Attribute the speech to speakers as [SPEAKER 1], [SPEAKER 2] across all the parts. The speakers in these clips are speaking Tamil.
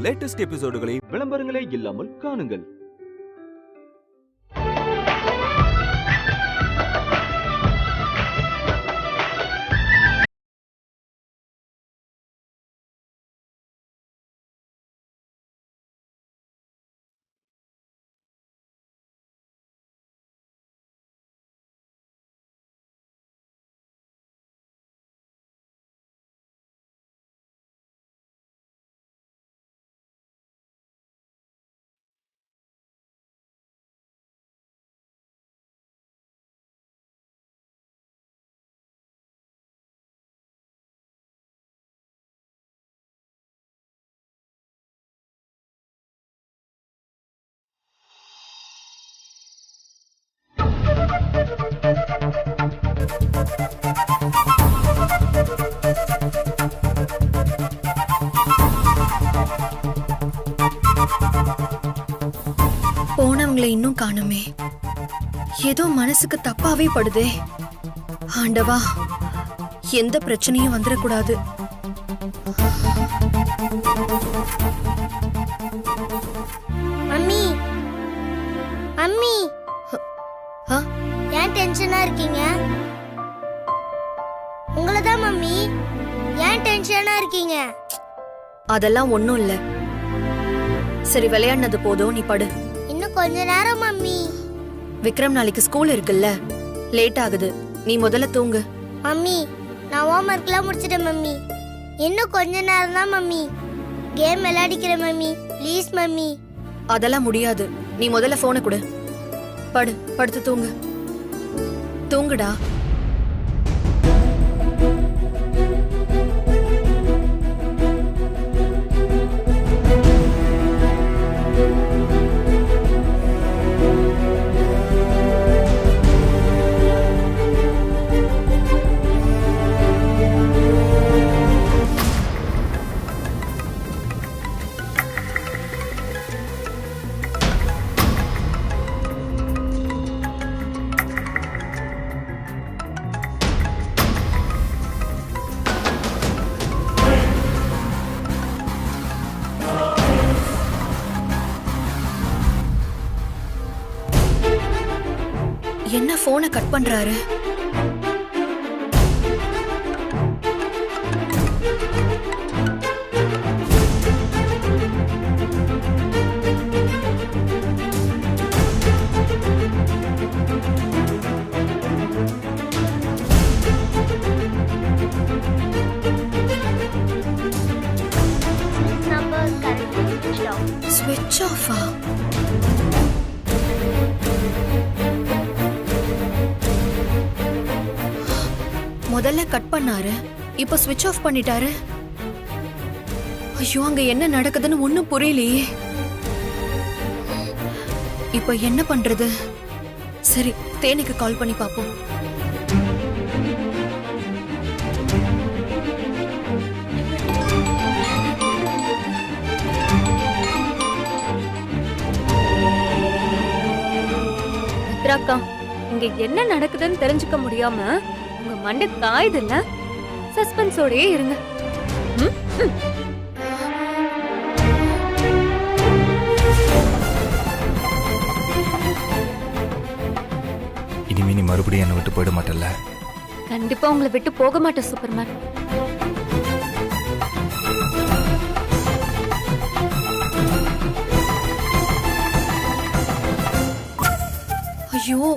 [SPEAKER 1] லேட்டஸ்ட் எபிசோடுகளை விளம்பரங்களே இல்லாமல் காணுங்கள்.
[SPEAKER 2] போனவங்களை இன்னும் காணுமே. ஏதோ மனசுக்கு தப்பாவே படுதே. ஆண்டவா, எந்த பிரச்சனையும் வந்துடக்கூடாது.
[SPEAKER 3] மம்மி மம்மி, ஏன் டென்ஷனா இருக்கீங்க? உங்களதான் மம்மி, ஏன் டென்ஷனா இருக்கீங்க?
[SPEAKER 2] அதெல்லாம் ஒண்ணும் இல்ல. சரி, விளையாடினது போதும், நீ படு.
[SPEAKER 3] இன்னும் கொஞ்ச நேரம் மம்மி.
[SPEAKER 2] விக்ரம், நாளைக்கு ஸ்கூல் இருக்குல்ல, லேட் ஆகுது. நீ முதல்ல தூங்கு.
[SPEAKER 3] மம்மி, நான் ஹோம்ஒர்க்லாம் முடிச்சிட்டேன் மம்மி. இன்னும் கொஞ்ச நேரம் தான் மம்மி. கேம் விளையாடிக்கிறேன் மம்மி, ப்ளீஸ் மம்மி.
[SPEAKER 2] அதெல்லாம் முடியாது. நீ முதல்ல போனை கொடு. படு, படுத்து தூங்கு. தூங்குடா. என்ன போனை கட் பண்றாரு? ஸ்விட்ச் ஆஃபா? முதல்ல கட் பண்ணாரு, இப்ப ஸ்விட்ச் ஆஃப் பண்ணிட்டாரு. ஐயோ, அங்க என்ன நடக்குதுன்னு ஒண்ணும் புரியலையே. இப்ப என்ன பண்றது? சரி, தேனிக்கு கால் பண்ணி பாப்போம்.
[SPEAKER 4] அக்கா, இங்க என்ன நடக்குதுன்னு தெரிஞ்சுக்க முடியாம உங்க மண்டை காயுது இல்ல? சஸ்பென்ஸோடயே இருங்க.
[SPEAKER 1] இனிமே நீ மறுபடியும் என்னை விட்டு போயிட மாட்டல்ல?
[SPEAKER 4] கண்டிப்பா உங்களை விட்டு போக மாட்டேன் சூப்பர்மேன்.
[SPEAKER 2] ஐயோ,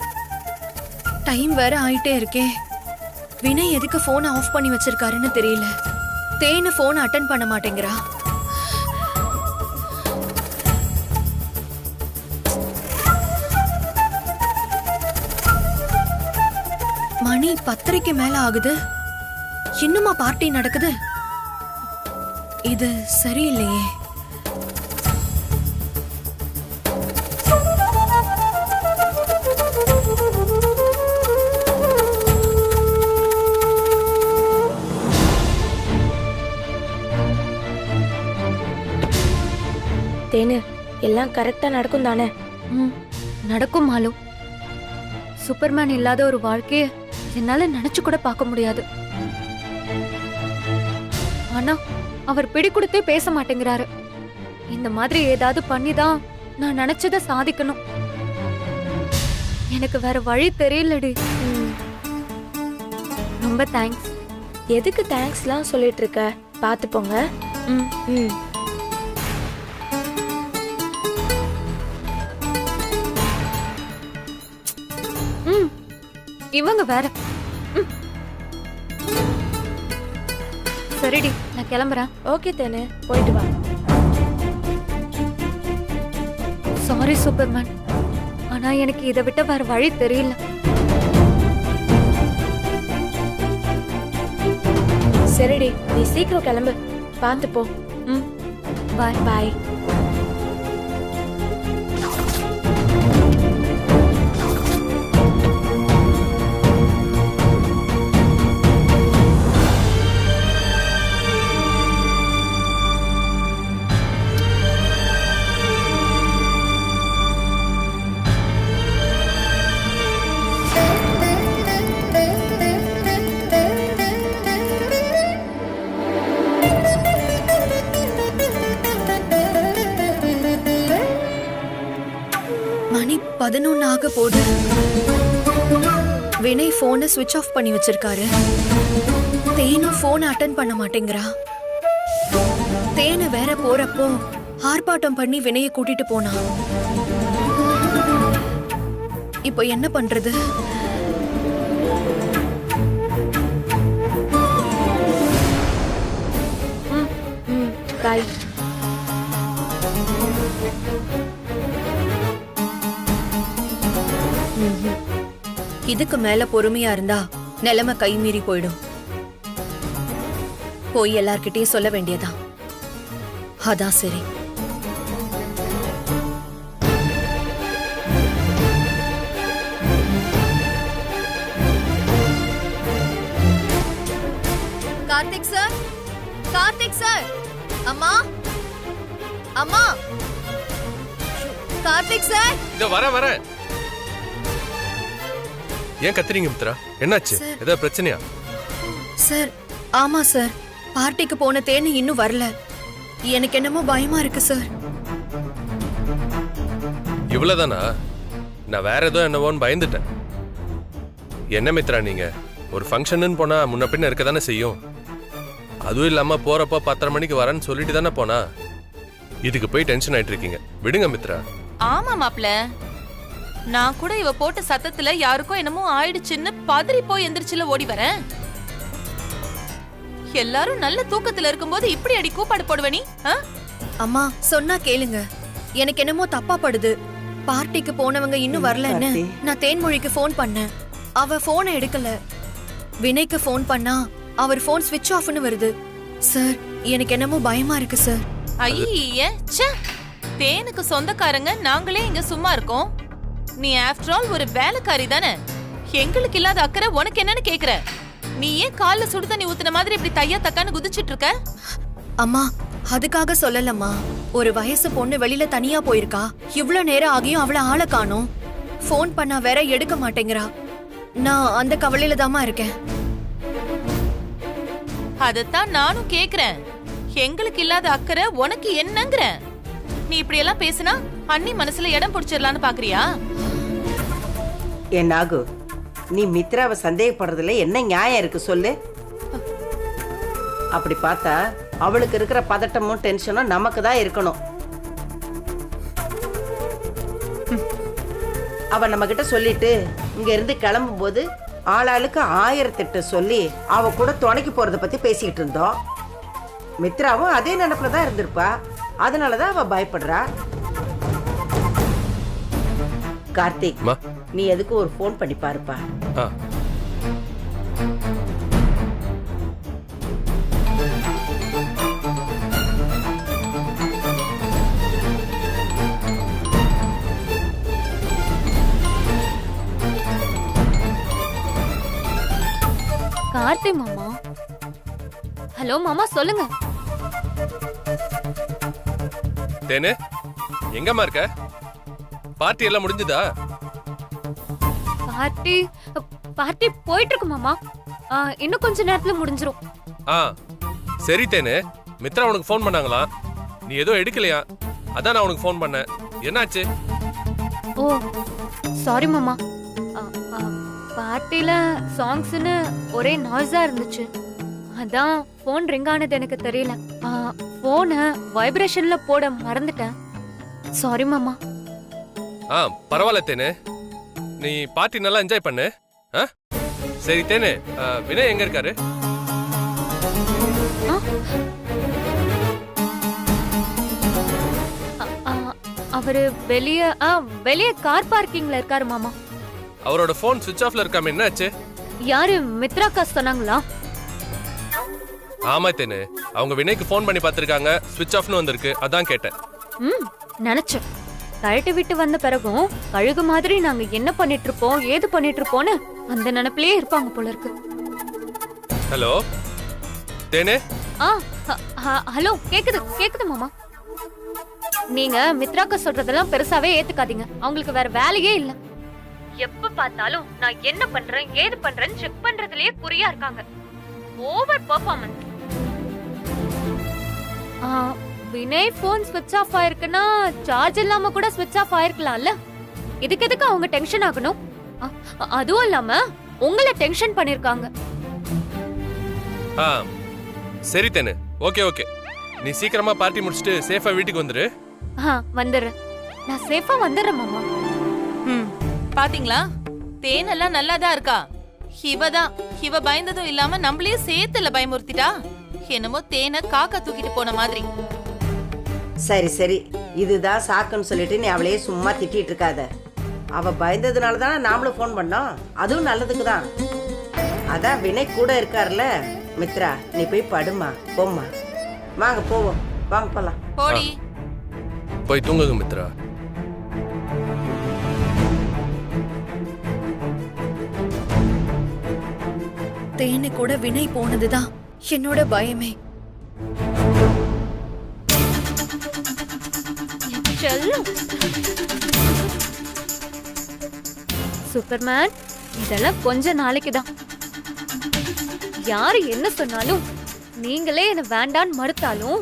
[SPEAKER 2] டைம் வேற ஆயிட்டே இருக்கே. வினய் எதுக்கு போனை ஆஃப் பண்ணி வச்சிருக்காருன்னு தெரியல. தேனு போனை அட்டெண்ட் பண்ண மாட்டேங்கிறா. மணி 10:30 மேல ஆகுது. இன்னுமா பார்ட்டி நடக்குது? இது சரியில்லையே.
[SPEAKER 5] தேனு, எல்லாம் கரெக்டா நடக்கும் தானே?
[SPEAKER 4] நடக்கும் மாலு. சூப்பர்மேன் இல்லாத ஒரு வாழ்க்கைய என்னால நினைச்சு கூட பார்க்க முடியாது. ஆனா அவர் பிடி கொடுத்தே பேச மாட்டேங்கிறாரு. இந்த மாதிரி ஏதாவது பண்ணிதான் நான் நினைச்சத சாதிக்கணும். எனக்கு வேற வழி தெரியலடி. ரொம்ப தேங்க்ஸ்.
[SPEAKER 5] எதுக்கு தேங்க்ஸ்லாம் சொல்லிட்டு இருக்க? பார்த்து போங்க.
[SPEAKER 4] ம்.
[SPEAKER 5] ம்.
[SPEAKER 4] ம். இவங்க வேற. ம். சரிடி, நான் கிளம்புறேன்.
[SPEAKER 5] ஓகே தேனு, போயிட்டு வா.
[SPEAKER 4] சாரி சூப்பர்மேன், ஆனா எனக்கு இதை விட்ட வேற வழி தெரியல.
[SPEAKER 5] சரிடி, நீ சீக்கிரம் கிளம்பு. பார்த்து போ.
[SPEAKER 4] ம். பாய்.
[SPEAKER 5] பாய்.
[SPEAKER 2] மணி 11 ஆக போது. வினய் போனை ஸ்விட்ச் ஆஃப் பண்ணி வச்சிருக்காரு. தேனும் போனை அட்டன் பண்ண மாட்டேங்கிறா. தேனு வேற போறப்போ ஆர்ப்பாட்டம் பண்ணி வினய கூட்டிட்டு போனா. இப்போ என்ன பண்றது?
[SPEAKER 5] பாய்.
[SPEAKER 2] இதுக்கு மேல பொறுமையா இருந்தா நிலைமை கை மீறி போயிடும். போய் எல்லார்கிட்டயும் சொல்ல வேண்டியதா. அதான் சரி. கார்த்திக் சார், கார்த்திக் சார், அம்மா, அம்மா, கார்த்திக் சார்.
[SPEAKER 6] இதோ வர. ஏன் கத்துறீங்க மித்ரா? என்னாச்சு? ஏதாவது பிரச்சனையா?
[SPEAKER 2] சார், ஆமா சார். பார்ட்டிக்கு போன தேனு இன்னும் வரல. எனக்கு என்னமோ பயமா இருக்கு சார்.
[SPEAKER 6] இவ்வளவுதானா? நான் வேற ஏதோ என்னவோன்னு பயந்துட்டேன். என்ன மித்ரா நீங்க? ஒரு ஃபங்க்ஷன் போனா முன்ன பின்ன இருக்க தானே செய்யும். அதுவும் இல்லாம போறப்ப 10:30 மணிக்கு வரேன்னு சொல்லிட்டு தானே போனா. இதுக்கு போய் டென்ஷன் ஆயிட்டு இருக்கீங்க. விடுங்க மித்ரா.
[SPEAKER 7] ஆமா மாப்ள, நான் கூட இவ போட்ட சத்தத்துல யாருக்கும் என்னமோ ஆயிடுச்சுன்னு பதறி போய் எந்திரிச்சுல ஓடி வரேன். எல்லாரும் நல்ல தூக்கத்துல இருக்கும்போது இப்படி அடி கூப்பாடு போடுவ நீ?
[SPEAKER 2] அம்மா சொன்னா கேளுங்க. எனக்கு என்னமோ தப்பா படுது. பார்ட்டிக்கு போனவங்க இன்னும் வரலன்னு நான் தேன்மொழிக்கு ஃபோன் பண்ணேன். அவ போனை எடுக்கல. வினய்க்கு ஃபோன் பண்ணா அவர் போன் ஸ்விட்ச் ஆஃப்னு வருது. சார், எனக்கு என்னமோ பயமா இருக்கு சார்.
[SPEAKER 7] ஐயே, ச்சே. தேனுக்கு சொந்தக்காரங்க நாங்களே இங்க சும்மா இருக்கோம். நீ ஆஃப்டர் ஆல் ஒரு வேலைக்காரி தானே. எங்களுக்கு இல்லாத அக்கறை உனக்கு என்னன்னு கேக்குற? நீ ஏன் கால்ல சுடு தண்ணி ஊத்துன மாதிரி இப்படி தையா தக்கான்னு குதிச்சிட்டு இருக்க?
[SPEAKER 2] அம்மா, அதுக்காக சொல்லலம்மா. ஒரு வயசு பொண்ணு வெளியில தனியா போயிருக்கா. இவ்ளோ நேரம் ஆகியும் அவளை ஆளை காணோம். ஃபோன் பண்ணா வேற எடுக்க மாட்டேங்கிறா. நான் அந்த கவலையில தாமா இருக்கேன்.
[SPEAKER 7] அதத்தான் நானும் கேக்குறேன். எங்களுக்கு இல்லாத அக்கறை உனக்கு என்னங்கற? நீ இப்படி எல்லாம் பேசினா அண்ணி மனசுல இடம் பிடிச்சிடலான்னு பாக்குறியா?
[SPEAKER 8] என்னாகு, நீ மித்ராவை சந்தேகப்படுறதுல என்ன நியாயம் இருக்கு சொல்லு? அப்படி பார்த்தா அவளுக்கு இருக்கிற பதட்டமும் டென்ஷனும் நமக்கு தான் இருக்கணும். அவ நம்ம கிட்ட சொல்லிட்டு இங்க இருந்து கிளம்பும் போது ஆளாளுக்கு 1008 சொல்லி அவ கூட துணைக்கு போறத பத்தி பேசிக்கிட்டு இருந்தோம். மித்ராவும் அதே நினைப்புல தான் இருந்திருப்பா. அதனாலதான் அவ பயப்படுறா. கார்த்திக், நீ எதுக்கு ஒரு போன் பண்ணி பாருப்பா.
[SPEAKER 4] கார்த்தி மாமா. ஹலோ மாமா, சொல்லுங்க.
[SPEAKER 6] தேனு, எங்கம்மா இருக்க? பார்ட்டி எல்லாம் முடிஞ்சதா?
[SPEAKER 4] பார்ட்டி போயிட்டு இருக்கு மாமா. இன்னும் கொஞ்ச நேரத்துல முடிஞ்சிரும்.
[SPEAKER 6] சரி தேனு, மித்ரா உனக்கு ஃபோன் பண்ணாங்களா? நீ ஏதோ எடுக்கலையா, அதான் நான் உனக்கு ஃபோன் பண்ணேன். என்னாச்சு?
[SPEAKER 4] ஓ சாரி மாமா. பார்ட்டில சாங்ஸ்னு ஒரே நாய்ஸா இருந்துச்சு, அதான் ஃபோன் ரிங் ஆனது எனக்கு தெரியல. ஃபோனை வைப்ரேஷன்ல போட மறந்துட்டேன். சாரி மாமா.
[SPEAKER 6] பரவாயில்ல தேனு, நீ பார்ட்டி நல்லா என்ஜாய் பண்ணு. சரி தேனு, வினய் எங்க இருக்காரு?
[SPEAKER 4] அவரு வெளியே கார் பார்க்கிங்ல இருக்காரு மாமா.
[SPEAKER 6] அவரோட போன் சுவிட்ச் ஆஃப்ல இருக்காம என்னாச்சு?
[SPEAKER 4] யாரு மித்ராக்கா சொன்னாங்களா?
[SPEAKER 6] ஆமா தேனு, அவங்க வினய்க்கு ஃபோன் பண்ணி பார்த்திருக்காங்க, சுவிட்ச் ஆஃப்னு வந்திருக்கு, அதான் கேட்டேன்.
[SPEAKER 4] நினைச்சேன் கழட்டி விட்டு வந்த பிறகும் கழுகு மாதிரி நாங்க என்ன பண்ணிட்டு இருப்போம் ஏது பண்ணிட்டு இருப்போம்னு அந்த நினைப்பிலேயே இருப்பாங்க போல இருக்கு.
[SPEAKER 6] ஹலோ தேனு.
[SPEAKER 4] ஹலோ, கேக்குது மாமா. நீங்க மித்ராக்கா சொல்றதெல்லாம் பெருசாவே ஏத்துக்காதீங்க, அவங்களுக்கு வேற வேலையே இல்ல. எப்ப பார்த்தாலும் நான் என்ன பண்றேன் ஏது பண்றேன்னு செக் பண்றதுலயே குறியா இருக்காங்க. Over performance. வினய் போன் ஸ்விட்ச் ஆஃப் ஆயிருக்குன்னா சார்ஜ் இல்லாம கூட ஸ்விட்ச் ஆஃப் ஆயிருக்கலாம்ல. இதுக்கு எதுக்கு அவங்க டென்ஷன் ஆகணும்? அதுவும் இல்லாம உங்களை டென்ஷன் பண்ணிருக்காங்க.
[SPEAKER 6] சரி தேனு, ஓகே. நீ சீக்கிரமா பார்ட்டி முடிச்சிட்டு சேஃபா வீட்டுக்கு வந்துரு.
[SPEAKER 4] வந்துடுறேன், நான் சேஃபா வந்துடுறேன் மாமா.
[SPEAKER 7] பாத்தீங்களா, தேனெல்லாம் நல்லாதான் இருக்கா. இவ பயந்ததும் இல்லாம நம்மளையும் சேர்த்துல பயமுறுத்திட்டா. என்னமோ தேனை காக்கா தூக்கிட்டு போன மாதிரி.
[SPEAKER 8] சரி, இதுதான் சாக்குன்னு சொல்லிட்டு நீ அவளையே சும்மா திட்டிட்டு இருக்காத. அவ பயந்ததுனால தானே நாமளும் ஃபோன் பண்ணோம், அதுவும் நல்லதுக்கு தான். அதான் வினய் கூட இருக்காருல்ல. மித்ரா, நீ போய் படுமா, போம்மா. வாங்க போவோம், வாங்க போலாம்.
[SPEAKER 7] போடி,
[SPEAKER 6] போய் தூங்குங்க மித்ரா.
[SPEAKER 2] தேனு கூட வினய் போனதுதான் என்னோட பயமே.
[SPEAKER 4] சூப்பர்மேன், இதெல்லாம் கொஞ்ச நாளைக்கு தான். யாரு என்ன சொன்னாலும் நீங்களே என்ன வேண்டான்னு மறுத்தாலும்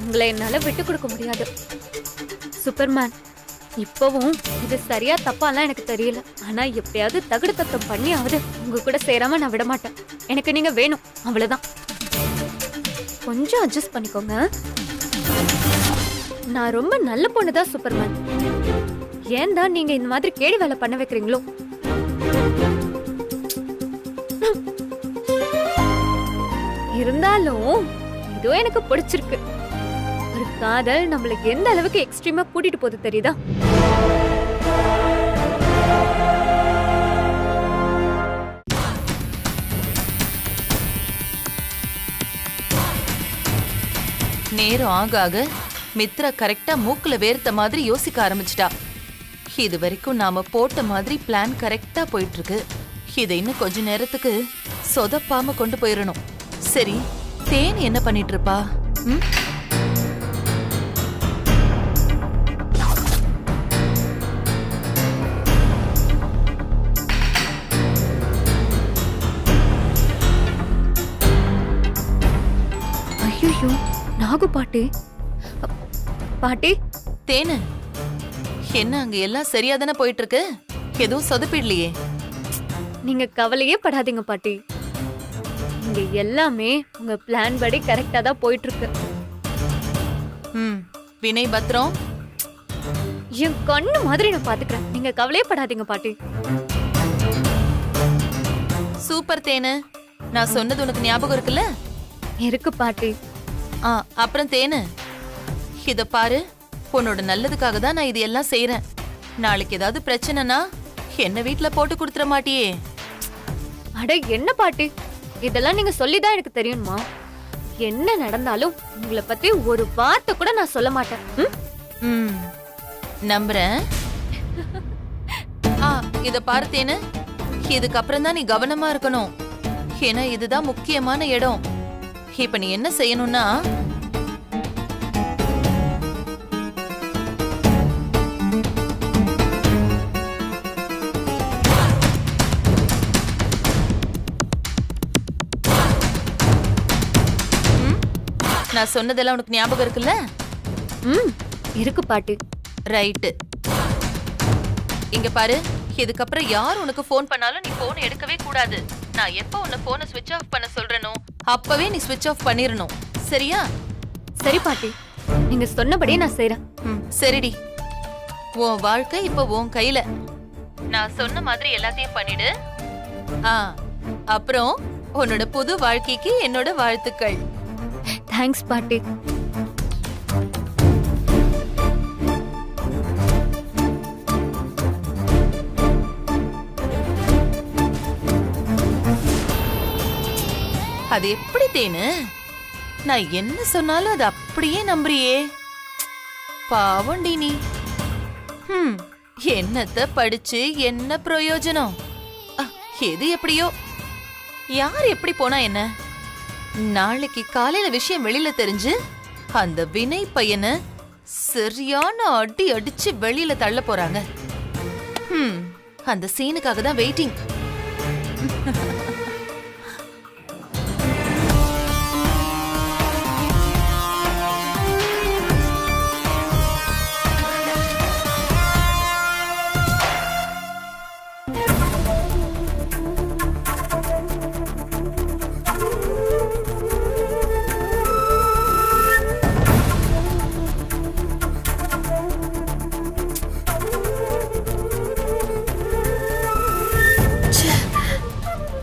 [SPEAKER 4] உங்களை என்னால விட்டு கொடுக்க முடியாது. சூப்பர்மேன், இப்பவும் இது சரியா தப்பாலாம் எனக்கு தெரியல, ஆனா எப்படியாவது தகுடு தத்தம் பண்ணியாவது உங்க கூட சேராம நான் விட மாட்டேன். எனக்கு நீங்க வேணும், அவ்வளவுதான். கொஞ்சம் அட்ஜஸ்ட் பண்ணிக்கோங்க. நான் ரொம்ப நல்ல பொண்ணுதான் சூப்பர்மேன். ஏன் தான் நீங்க இந்த மாதிரி கேடி வேலை பண்ண வைக்கிறீங்களோ? இருந்தாலும் இதோ எனக்கு பிடிச்சிருக்கு. ஒரு காதல் நம்மளுக்கு எந்த அளவுக்கு எக்ஸ்ட்ரீமா கூட்டிட்டு போகுது தெரியுதா?
[SPEAKER 7] நேரம் ஆக ஆக மித்ரா கரெக்டா மூக்குல வேர்த்த மாதிரி யோசிக்க ஆரம்பிச்சிட்டா. இது வரைக்கும் நாம போட்ட மாதிரி பிளான் கரெக்டா போயிட்டு இருக்கு. இதை இன்னும் கொஞ்ச நேரத்துக்கு சொதப்பாம கொண்டு போயிடணும். சரி, தேன் என்ன பண்ணிட்டு இருப்பா?
[SPEAKER 4] ஐயோ, நாகு பாட்டி. பாட்டி,
[SPEAKER 7] தேனு, என்ன அங்க எல்லாம் சரியா தானே போயிட்டு இருக்கு? எதுவும் சொதப்பிடலையே?
[SPEAKER 4] நீங்க கவலையே படாதீங்க பாட்டி. இங்க எல்லாமே உங்க பிளான் படி கரெக்டா தான் போயிட்டு இருக்கு.
[SPEAKER 7] வினய் பத்ரம்
[SPEAKER 4] என் கண்ணு மாதிரி நான் பாத்துக்கிறேன், நீங்க கவலையே படாதீங்க பாட்டி.
[SPEAKER 7] சூப்பர் தேனு, நான் சொன்னது உனக்கு ஞாபகம் இருக்குல்ல?
[SPEAKER 4] இருக்கு பாட்டி.
[SPEAKER 7] அப்புறம் தேனு, இத பாரு, உன்னோட நல்லதுக்காக தான் நான் இது எல்லாம் செய்யறேன். நாளைக்கு ஏதாவது பிரச்சனைனா என்ன வீட்டுல போட்டு கொடுத்துட மாட்டியே?
[SPEAKER 4] அட என்ன பாட்டி, இதெல்லாம் நீங்க சொல்லிதான் எனக்கு தெரியுமா? என்ன நடந்தாலும் உங்களை பத்தி ஒரு வார்த்தை கூட நான் சொல்ல மாட்டேன்.
[SPEAKER 7] நம்புறேன். இத பாரு தேனு, இதுக்கப்புறம் தான் நீ கவனமா இருக்கணும். ஏன்னா இதுதான் முக்கியமான இடம். இப்ப நீ என்ன செய்யணும்னா, நான் சொன்னதெல்லாம் உனக்கு ஞாபகம் இருக்குல்ல?
[SPEAKER 4] ம் இருக்கு பாட்டி.
[SPEAKER 7] ரைட்டு. இங்க பாரு, இதுக்கப்புறம் யார் உனக்கு ஃபோன் பண்ணாலும் நீ ஃபோன் எடுக்கவே கூடாது. நான் எப்போ உன்னை ஃபோனை ஸ்விட்ச் ஆஃப் பண்ண சொல்றேனோ அப்பவே நீ ஸ்விட்ச் ஆஃப் பண்ணிரணும். சரியா?
[SPEAKER 4] சரி பாட்டி, நீங்க சொன்னபடியே நான் செய்றேன்.
[SPEAKER 7] சரிடி. உன் வாழ்க்கை இப்போ உன் கையில. நான் சொன்ன மாதிரி எல்லாத்தையும் பண்ணிடு. அப்புறம் உன்னோட புது வாழ்க்கைக்கு என்னோட வாழ்த்துக்கள்.
[SPEAKER 4] தேங்க்ஸ் பாட்டி.
[SPEAKER 7] அது எப்படி தேனு? நான் என்ன சொன்னாலும் அது அப்படியே நம்புறியே. பாவண்டி நீ. என்னத்த படிச்சு என்ன பிரயோஜனம்? எது எப்படியோ, யார் எப்படி போனா என்ன? நாளைக்கு காலையில விஷயம் வெளியில தெரிஞ்சு அந்த வினய் பையனை சரியான அடி அடிச்சு வெளியில தள்ள போறாங்க. அந்த சீனுக்காக தான் வெயிட்டிங்.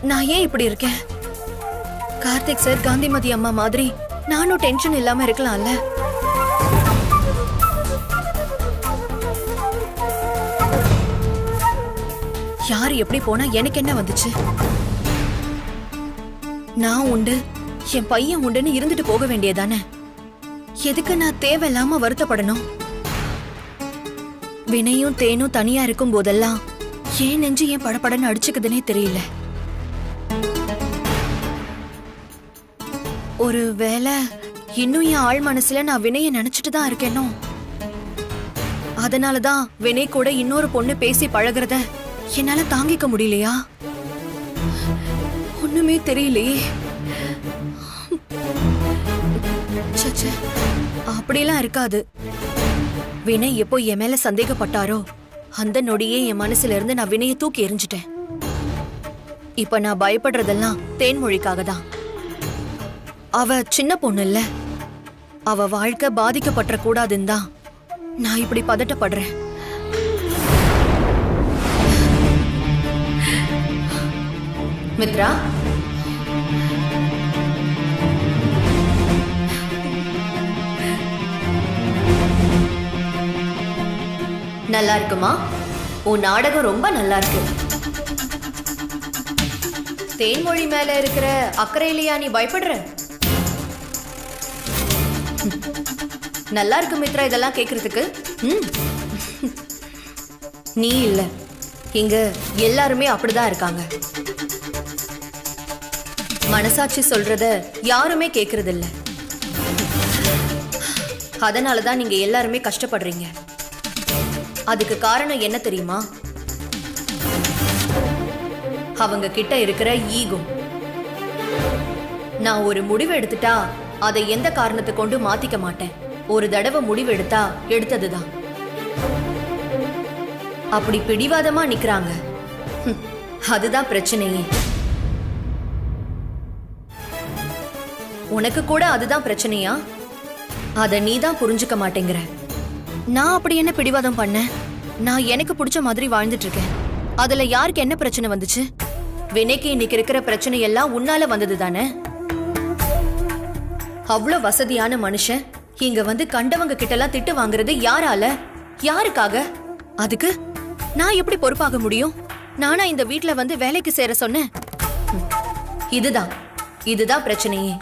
[SPEAKER 2] நான் ஏன் இப்படி இருக்கேன்? கார்த்திக் சார் காந்திமதி அம்மா மாதிரி நானும் டென்ஷன் இல்லாம இருக்கலாம்ல. யார் எப்படி போனா எனக்கு என்ன வந்துச்சு? நான் உண்டு, என் பையன் உண்டுன்னு இருந்துட்டு போக வேண்டியதானே. எதுக்கு நான் தேவையில்லாம வருத்தப்படணும்? வினையும் தேனும் தனியா இருக்கும் போதெல்லாம் ஏன் நெஞ்சு ஏன் படபடன்னு அடிச்சுக்குதுன்னே தெரியல. ஒரு வேளை இன்னும் என் ஆள் மனசுல நான் வினைய நினைச்சிட்டு தான் இருக்கேனோ. அதனாலதான் வினை கூட இன்னொரு பொண்ணு பேசி பழகுறத என்னால தாங்கிக்க முடியலையா? ஒண்ணுமே தெரியலையே. சச்சே, அப்படிலாம் இருக்காது. வினய் எப்போ என் மேல சந்தேகப்பட்டாரோ அந்த நொடியே என் மனசுல இருந்து நான் வினைய தூக்கி எறிஞ்சிட்டேன். இப்ப நான் பயப்படுறதெல்லாம் தேன்மொழிக்காக தான். அவ சின்ன பொண்ணு இல்ல, அவ வாழ்க்கை பாதிக்கப்பட்ட கூடாதுன்னு தான் நான் இப்படி பதட்டப்படுறேன். மித்ரா, நல்லா இருக்குமா? உன் நாடகம் ரொம்ப நல்லா இருக்கு. தேன்மொழி மேல இருக்கிற அக்கறையிலையா நீ பயப்படுற? நல்லா இருக்கு மித்ரா இதெல்லாம் கேக்குறதுக்கு. நீ இல்ல, இங்க எல்லாருமே அப்படிதான் இருக்காங்க. மனசாட்சி சொல்றத யாருமே கேக்குறது இல்ல. அதனாலதான் நீங்க எல்லாருமே கஷ்டப்படுறீங்க. அதுக்கு காரணம் என்ன தெரியுமா? அவங்க கிட்ட இருக்கிற ஈகோ. நான் ஒரு முடிவு எடுத்துட்டா அதை எந்த காரணத்தை கொண்டு மாத்திக்க மாட்டேன். ஒரு தடவை முடிவு எடுத்தா எடுத்ததுதான். அப்படி பிடிவாதமா நிக்கிறாங்க. அதுதான் பிரச்சனையே. உனக்கு கூட அதுதான் பிரச்சனையா? அத நீதான் புரிஞ்சுக்க மாட்டேங்கிற. நான் அப்படி என்ன பிடிவாதம் பண்ண? நான் எனக்கு பிடிச்ச மாதிரி வாழ்ந்துட்டு இருக்கேன். அதுல யாருக்கு என்ன பிரச்சனை வந்துச்சு? வினைக்கு இன்னைக்கு இருக்கிற பிரச்சனை எல்லாம் உன்னால வந்தது தானே. அவ்வளவு வசதியான மனுஷன் இங்க வந்து கண்டவங்க கிட்ட எல்லாம் திட்டு வாங்குறது யாரால? யாருக்காக? அதுக்கு நான் எப்படி பொறுப்பாக முடியும்? நானா இந்த வீட்ல வந்து வேலைக்கு சேர சொன்னேன்? இதுதான் பிரச்சனையே.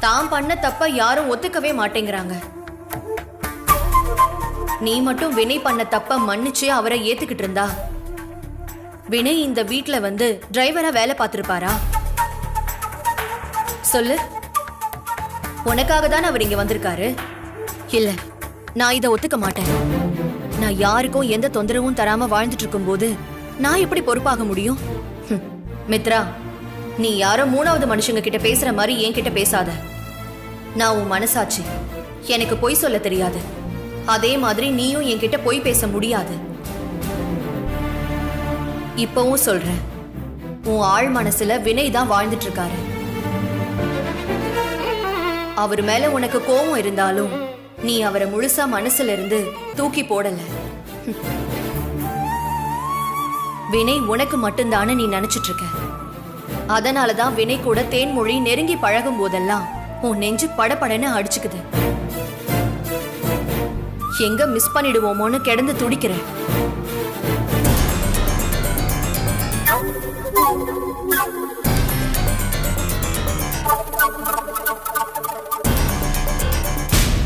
[SPEAKER 2] தான் பண்ண தப்ப யாரும் ஒத்துக்கவே மாட்டேங்கிறாங்க. நீ மட்டும் வினய் பண்ண தப்ப மன்னிச்சு அவரை ஏத்துக்கிட்டு இருந்தா வினய் இந்த வீட்ல வந்து டிரைவரா வேலை பார்த்திருப்பாரா? சொல்லு. உனக்காக தான் அவர் இங்க வந்திருக்காரு. இல்ல, நான் இதை ஒத்துக்க மாட்டேன். நான் யாருக்கும் எந்த தொந்தரவும் தராம வாழ்ந்துட்டு இருக்கும் போது நான் எப்படி பொறுப்பாக முடியும்? மித்ரா, நீ யாரோ மூணாவது மனுஷங்க கிட்ட பேசுற மாதிரி என்கிட்ட பேசாத. நான் உன் மனசாட்சி. எனக்கு பொய் சொல்ல தெரியாது. அதே மாதிரி நீயும் என்கிட்ட பொய் பேச முடியாது. இப்பவும் சொல்றேன், உன் ஆழ் மனசுல வினய் தான் வாழ்ந்துட்டு இருக்காரு. அவர் மேல உனக்கு கோபம் இருந்தாலும் நீ அவரை முழுசா மனசுல இருந்து தூக்கி போடல. வினய் உனக்கு மட்டும்தானு நீ நினைச்சிட்டு இருக்க. அதனாலதான் வினய் கூட தேன்மொழி நெருங்கி பழகும் போதெல்லாம் உன் நெஞ்சு படபடன்னு அடிச்சுக்குது. எங்க மிஸ் பண்ணிடுவோமோன்னு கிடந்து துடிக்கிறேன்.